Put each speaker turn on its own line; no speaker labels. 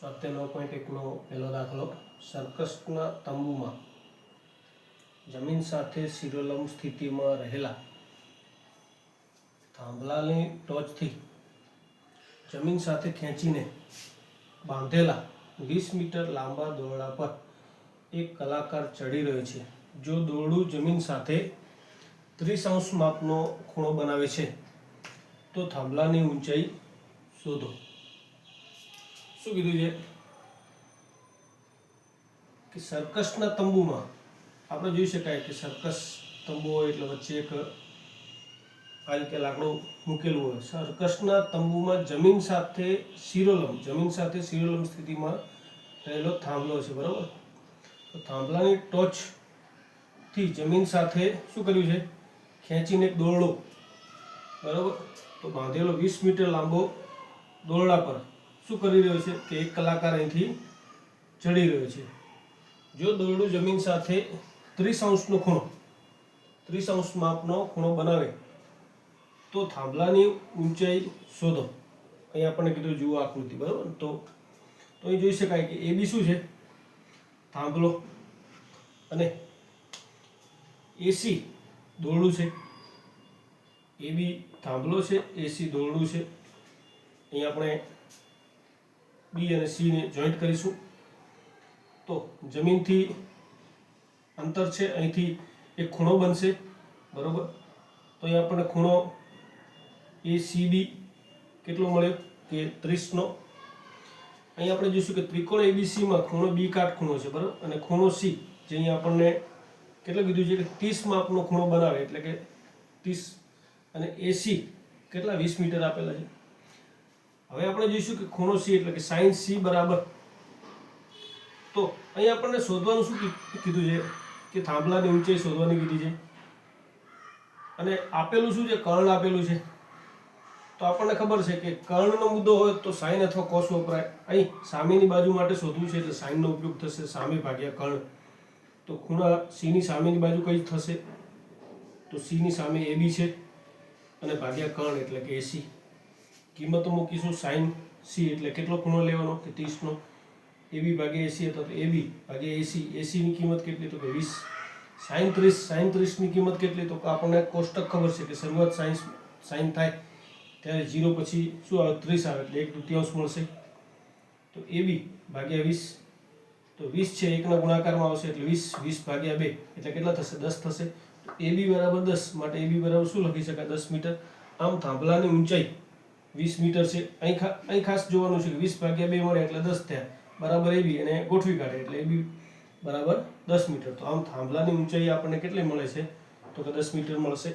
સ્વાધ્યાય 9.1 નો પહેલો દાખલો. સર્કસના તંબુમાં જમીન સાથે શિરોલંબ સ્થિતિમાં રહેલા થાંભલાની ટોચથી જમીન સાથે ખેંચીને બાંધેલા 20 મીટર લાંબા દોરડા પર એક કલાકાર ચડી રહ્યો છે. જો દોરડું જમીન સાથે 30° માપનો ખૂણો બનાવે છે તો થાંભલાની ઊંચાઈ શોધો. શું કીધું છે કે સર્કસના તંબુમાં આપણે જોઈ શકાય કે સર્કસ તંબુ હોય એટલે વચ્ચે એક આ રીતે લાકડું મૂકેલું હોય. સર્કસના તંબુમાં જમીન સાથે શિરોલંબ સ્થિતિમાં રહેલો થાંભલો છે, બરાબર. તો થાંભલાની ટોચથી જમીન સાથે શું કર્યું છે, ખેંચીને એક દોરડો, બરાબર, તો બાંધેલો 20 મીટર લાંબો દોરડા પર શું કરી રહ્યો છે કે એક કલાકાર અહીંથી ચડી રહ્યો છે. જો દોરડું જમીન સાથે 30° માપનો ખૂણો બનાવે તો થાંભલાની ઊંચાઈ શોધો. અહીં આપણને કીધું જુઓ આકૃતિ, બરાબર. તો અહીં જોઈ શકાય કે AB શું છે, થાંભલો, અને AC દોરડું છે. AB થાંભલો છે, AC દોરડું છે. અહીં આપણે B અને C ને જોઈન્ટ કરીશું તો જમીનથી અંતર છે, અહીંથી એક ખૂણો બનશે, બરાબર. તો અહીં આપણને ખૂણો ACB કેટલો મળ્યો કે 30નો. અહીં આપણે જોઈશું કે ત્રિકોણ ABCમાં ખૂણો B કાટખૂણો છે, બરાબર, અને ખૂણો C જે અહીં આપણને કેટલું કીધું છે કે 30 માપનો ખૂણો બનાવે એટલે કે 30, અને AC કેટલા 20 મીટર આપેલા છે. હવે આપણે જોઈશું કે ખૂણો C એટલે કે sin C બરાબર, તો અહીં આપણને શોધવાનું શું કીધું છે કે થાંભલાની ઊંચાઈ શોધવાની કીધી છે, અને આપેલું શું છે, કર્ણ આપેલું છે. તો આપણને ખબર છે કે કર્ણનો મુદ્દો હોય તો સાઇન અથવા કોસ વપરાય. અહીં સામેની બાજુ માટે શોધવું છે એટલે સાઇનનો ઉપયોગ થશે, સામે ભાગ્યા કર્ણ. તો ખૂણા C ની સામેની બાજુ કઈ થશે, તો C ની સામે AB છે, અને ભાગ્યા કર્ણ એટલે કે AC. કિંમતો મૂકીશું. sin C એટલે કેટલો ખૂણો લેવાનો કે 30નો, AB ભાગ્યા AC હતો તો AB ભાગ્યા AC. AC ની કિંમત કેટલી તો કે 20. sin 30 ની કિંમત કેટલી તો આપણને કોષ્ટક ખબર છે કે શરૂઆત sin થાય ત્યારે 0 પછી શું આવે 30 આવે એટલે 1/2 મળશે. તો AB ભાગ્યા 20, તો 20 છે એકના ગુણાકારમાં આવશે એટલે 20 ભાગ્યા 2 એટલે કેટલા થશે, 10 થશે. તો AB બરાબર 10 માટે AB બરાબર શું લખી શકાય, 10 મીટર. આમ થાંભલાની ઊંચાઈ 20 મીટર છે. અહીં ખાસ જોવાનું છે કે 20 ભાગ્યા 2 મળે એટલે 10 થયા, બરાબર AB, અને ગોઠવી કાઢે એટલે AB બરાબર 10 મીટર. તો આમ થાંભલાની ઊંચાઈ આપણને કેટલી મળે છે તો કે 10 મીટર મળશે.